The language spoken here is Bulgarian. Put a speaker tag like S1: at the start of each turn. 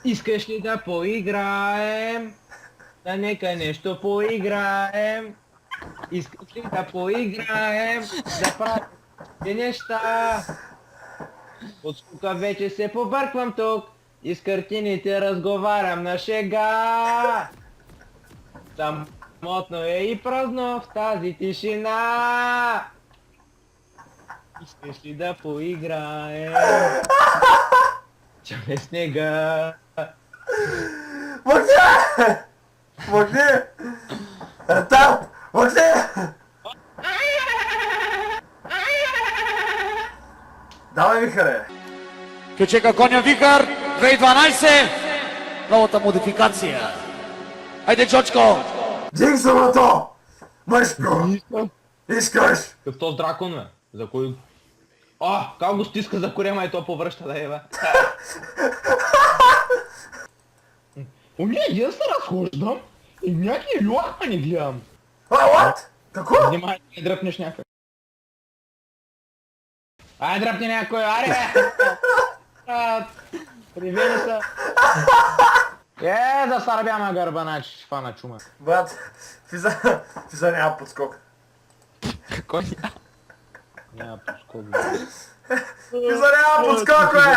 S1: Искаш ли да поиграем? Да нека нещо поиграем. Искаш ли да поиграем? Да правим неща. От скука вече се побърквам тук. И с картините разговарям на шега. Самотно е и празно в тази тишина. Искаш ли да поиграем? Чаме снега.
S2: Махни! Махни! Там! Махни! Давай, Вихаре!
S3: Кючека коня Вихар, 2012, новата модификация. Айде, Чочко!
S2: Диг самото! Мъжко! Искаш!
S1: Като този дракон, бе. За кой... О, как го стиска за корема и то повръща, да е, бе. О, не, я се разхождам и някакви люахма не гледам.
S2: What? Какво?
S1: Внимай, не дръпнеш някой. Ай, дръпни някой, аре, бе! Привени са. Да сарбяма гърба, значи ще фана чума.
S2: Брат, Физа няма подскок.
S1: Кой няма? Няма подскок, бе.
S2: Физа няма подскок, бе!